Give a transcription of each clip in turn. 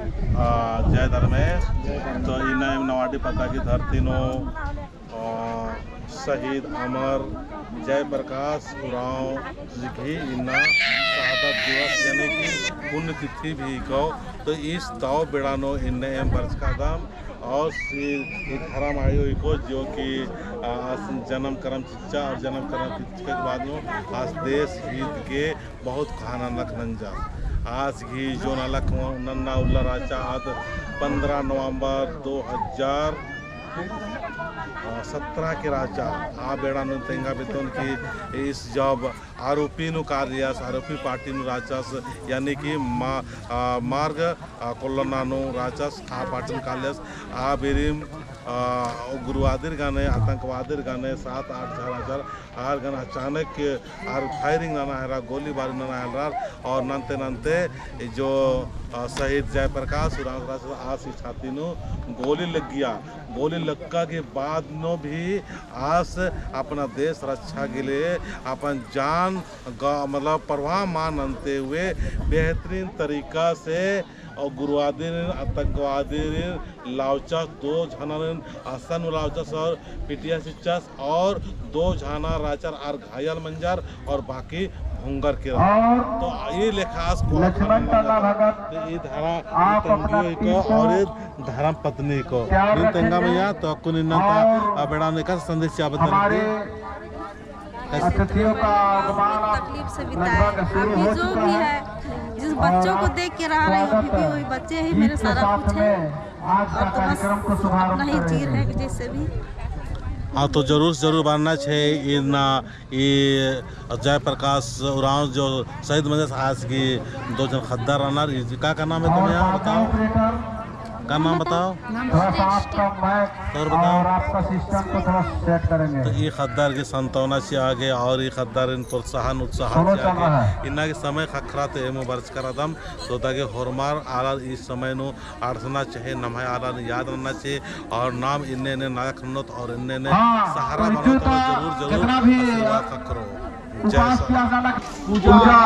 जय धर्मेश। तो इन्हें नवाडी पक्का की धरती नो शहीद अमर जयप्रकाश उरांव जी की इन्ना शहादत दिवस यानी कि पुण्यतिथि भी कहो। तो इस ताव बेड़ानो इन्ने वर्ष का दाम और धर्म आयोग को जो कि जन्म कर्म चिच्चा और जन्म कर्म चिच्चा के बाद में आज देश हित के बहुत खाना लख नंजा आज की जो नलक नन्ना उल्ला राजा आज 15 नवंबर 2017 के राजा आ बेड़ा तेंगा बेतन की इस जब आरोपी नु कार्यास आरोपी पार्टी नु राचास यानी कि मार्ग कोल्लनानु राचास आ पार्टी कार्यास आ बेरिम गुरुवादिर गाने आतंकवादिर गाने 7-8 हजार आर गन अचानक आर फायरिंग नाना है गोलीबारी नाना है और नंते नंते जो शहीद जयप्रकाश उरांव आज छाती नु गोली लग गया। गोली लगा के बाद नो भी आज अपना देश रक्षा के लिए अपन जान मतलब परवाह मानते हुए बेहतरीन तरीका से और गुरुवादिर आतंकवादी लाउचास 2 जना आसन लाउचास और पीटिया सिचास और 2 जना राचार आर घायल मंजार और बाकी भुंगर के तो ये लेखास को ये धारा को और ये धर्म पत्नी को इन तेंगा में या तो कुन इन्ना बेड़ा ने का संदेश या बता अतिथियों का तकलीफ से बिताए अभी जो भी है जिस बच्चों को देख के रह रही हूँ अभी भी वही बच्चे ही मेरे सारा कुछ है और तो बस अपना ही चीर है कि जैसे भी हाँ तो जरूर बनना चाहिए इन ये जयप्रकाश उरांव जो शहीद मंदिर आज की 2 जन खद्दार रनर का नाम है तुम्हें यहाँ बताओ का नाम बताओ और बताओ तो ये खद्दार की संतावना से आगे और ये खद्दार इन प्रोत्साहन उत्साह से आगे इन्ना के समय खखरा तो एम वर्ष करा दम तो ताकि होरमार आला इस समय नो आर्थना चाहिए नमाय आला याद रखना चाहिए और नाम इन्ने ने नायक खन्नत और इन्ने ने सहारा बनो तो जरूर खखरो जय पूजा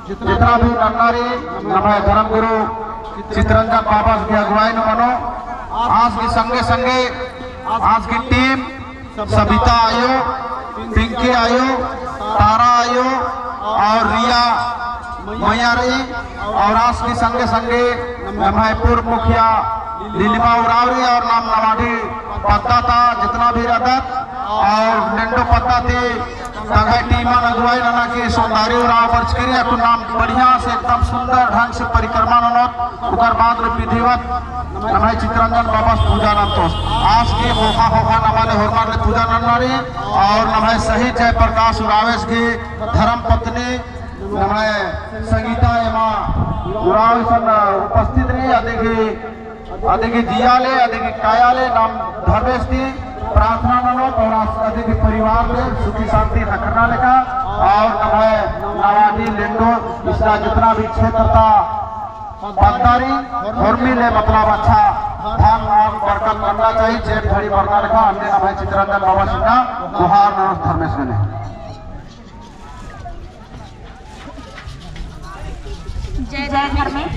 जितना भी नन्नारी नमाय धर्म गुरु चित्रंजन बाबा की अगुवाई न मनो आज की संगे आज की टीम सविता आयो पिंकी आयो तारा आयो और रिया मैया रही और आज की संगे महपुर मुखिया लीलिमा उरावरी और नाम नवाडी पत्ता था जितना भी रदत और नेंडो पत्ता थी तंगाई टीमा अगुवाई नाना की सौंदारी उराव वर्ष करिए को नाम बढ़िया से एकदम सुंदर ढंग से परिक्रमा ननत उकर बाद विधिवत नमाय चित्रंजन बाबा पूजा नाम तो आज के होखा नमाले होरमार पूजा नन्नारी और नमाय शहीद जयप्रकाश उरावेश की धर्म पत्नी नमाय संगीता एमा उराव सन उपस्थित रही अधिकी जियाले अधिकी कायाले नाम धर्मेश थी प्रार्थना ननो और अधिक परिवार में सुखी शांति रखना लेका और नमाय नवाडी लेंडो इसका जितना भी क्षेत्र था पदारी धर्मी ले मतलब अच्छा धान और बरकत करना चाहिए जेठ घड़ी भरना लेका हमने नमाय चित्रंजन बाबा सिंह गुहार नमस्कार धर्मेश ने जय धर्मेश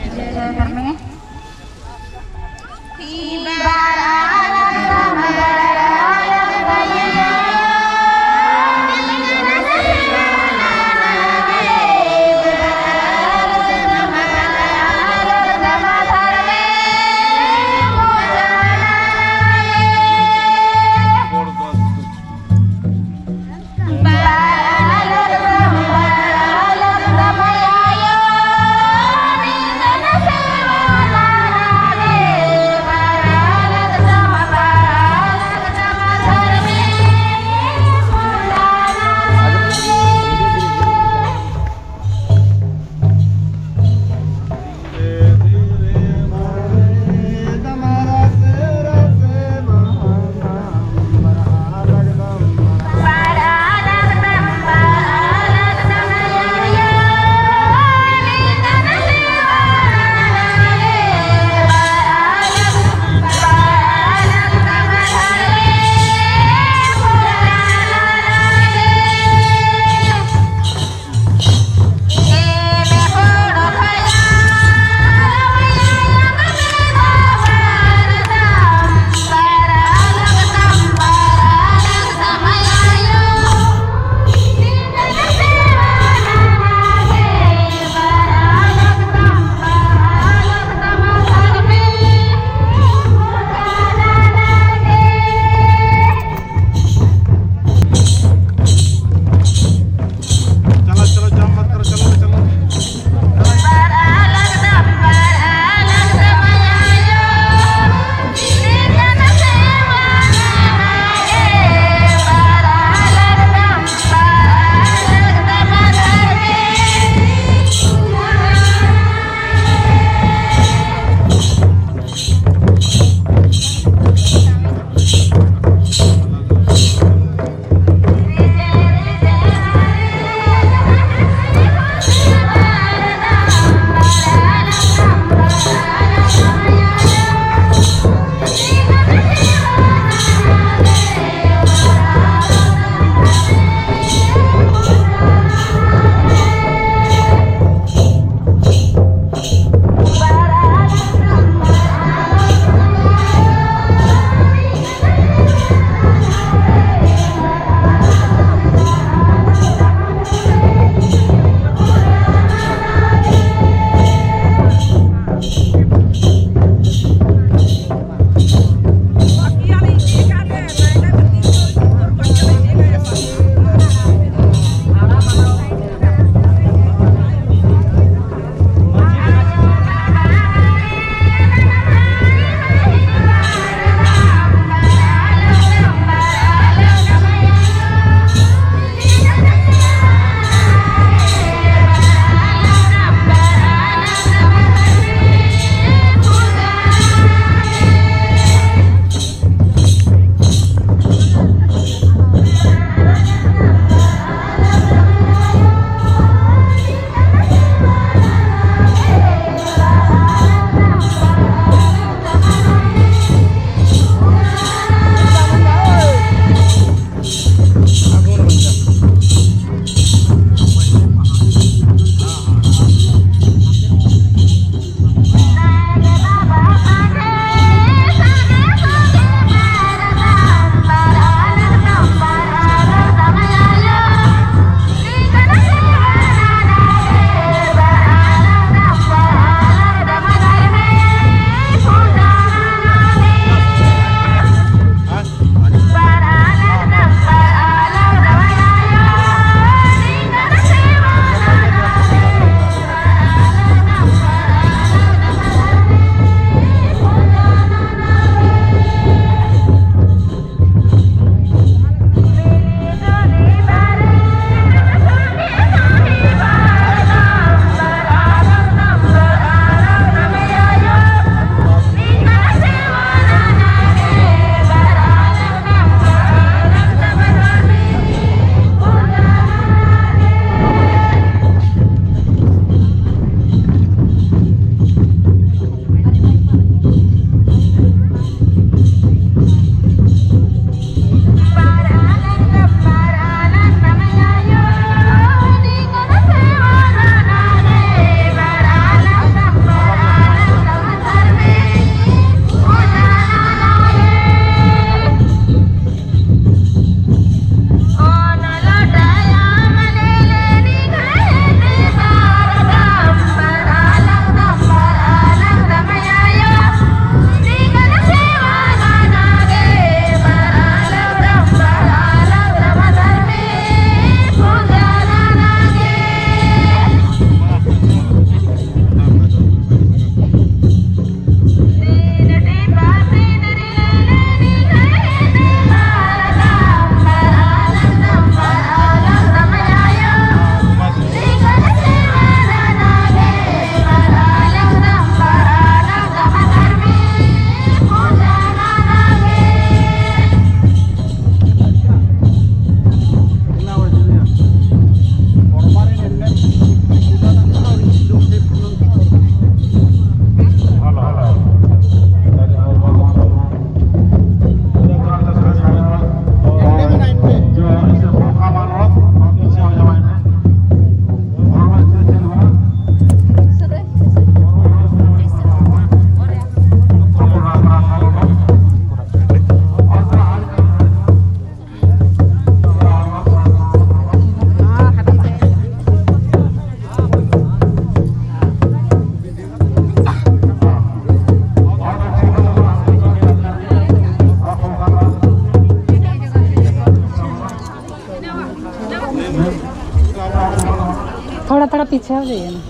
पीछे हो जाइए ना।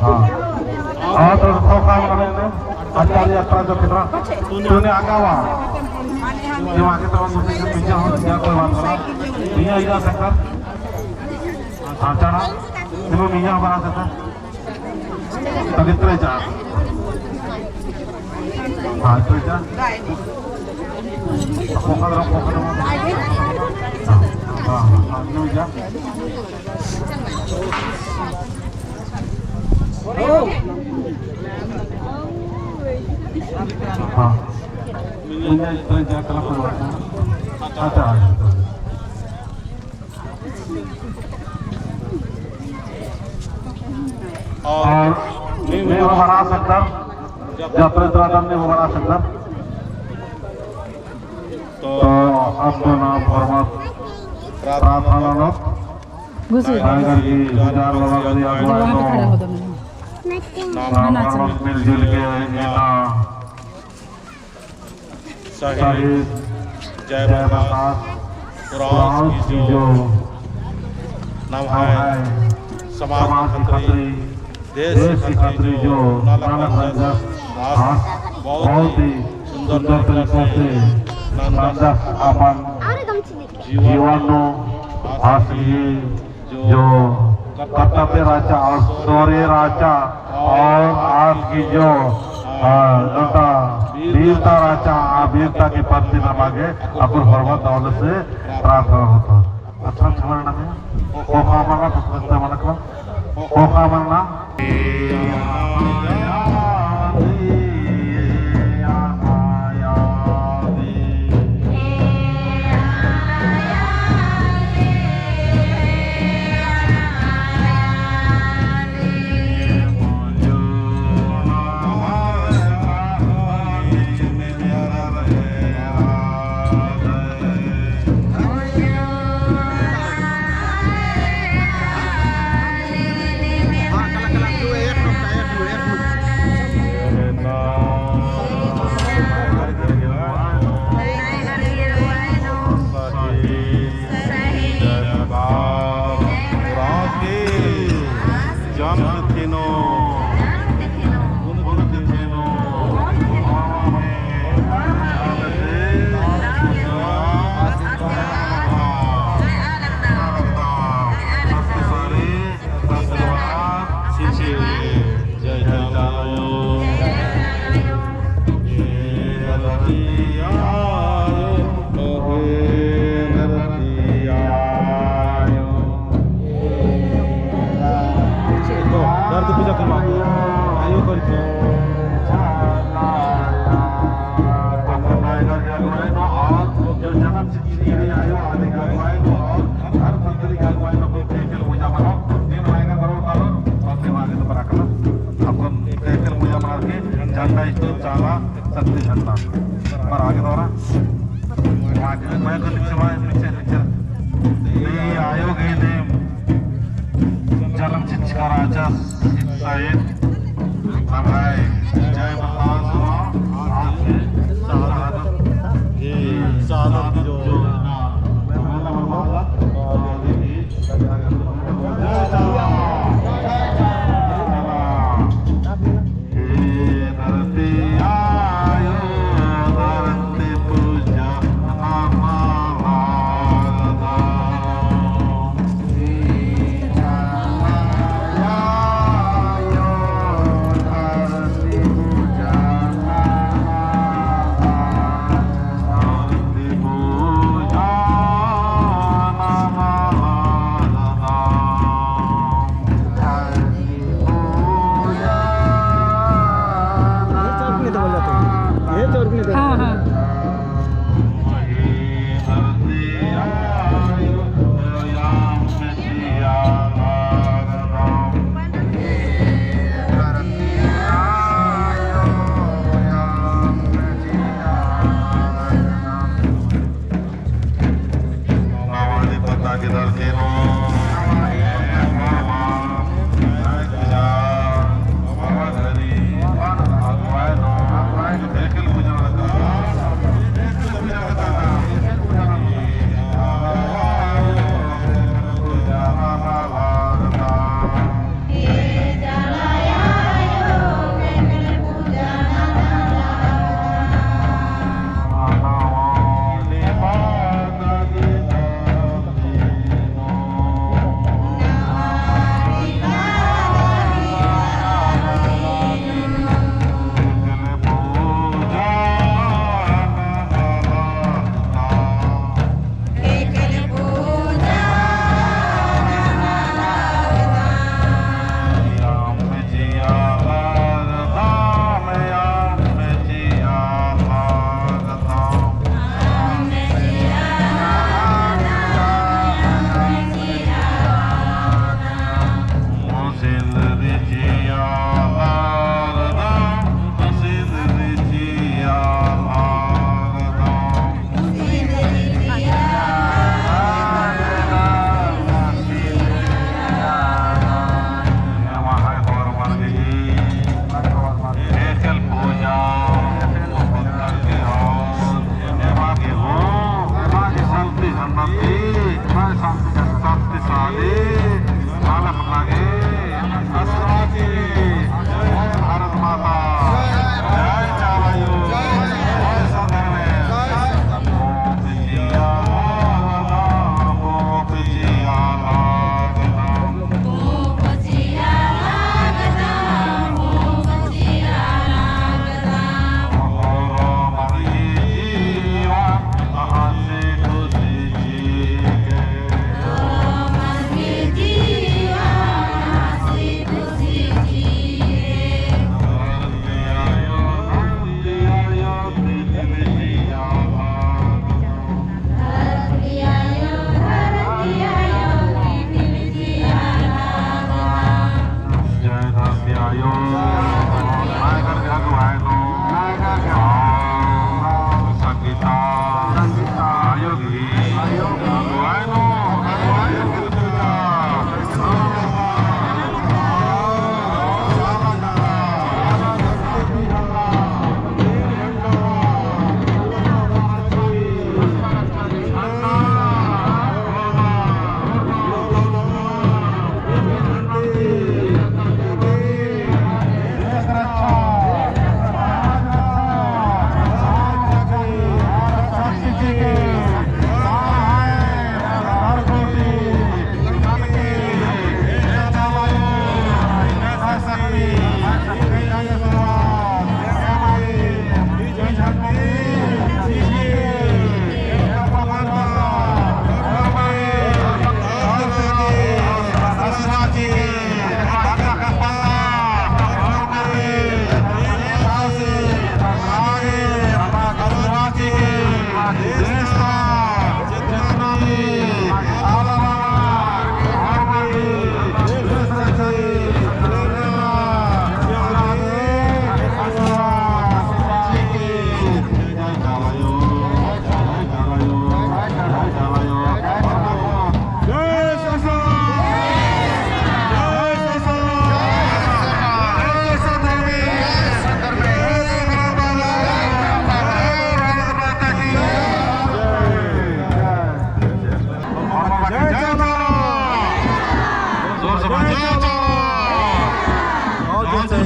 हाँ और तो खोखा बनाने आचार्य यात्रा जो कितना तूने आगा हुआ जो आगे तो मुझे जो पीछे हो क्या कोई बात नहीं ये इधर सकता हाँ चला इसमें मियाँ बना सकता तगित्रे जा हाँ तो जा खोखा दरा हाँ हाँ न्यू जा हाँ मुझे इतना जा कल कोई बात नहीं अच्छा और मैं वो बना सकता जब प्रधान ने वो बना सकता तो अपना नाम फरमात प्रार्थना लो घुसी टाइगर की गुजार बाबा का दिया वहाँ पे खड़ा हो दो नाम फरमात मिलजुल के ना शहीद जय प्रकाश कुरान की जो नाम है समाज की खतरी देश की खतरी जो नानक रंजक दास बहुत ही सुंदर तरीके से रंजक अपन जीवन हासिल जो कर्तव्य राजा और शौर्य राजा और आज की जो जनता वीरता राजा वीरता के प्रति नमागे अपन हरमत दौलत से प्रार्थना होता अच्छा छमरना में खोखा मरना पुस्तक मन का खोखा मरना झंडा स्टोर चाला शक्ति झंडा पर आगे दौरा आगे मैं को नीचे ये आयोग है ने जलम चिचका राजा सहित हमारे जय प्रकाश आपके शहादत जो पूजा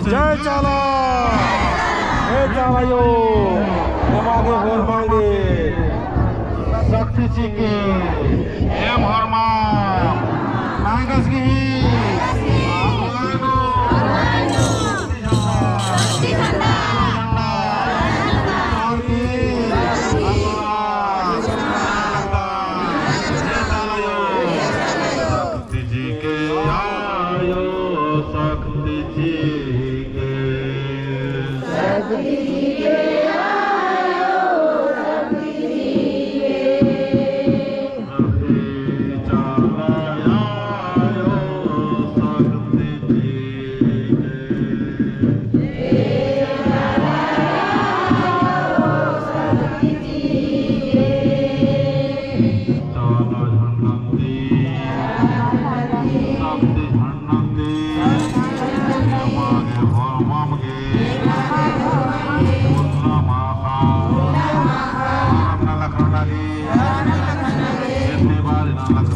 जय चाला हे चालायो नमागे होर मांगे शक्ति जी के एम हरमा नागस की शक्ति जी के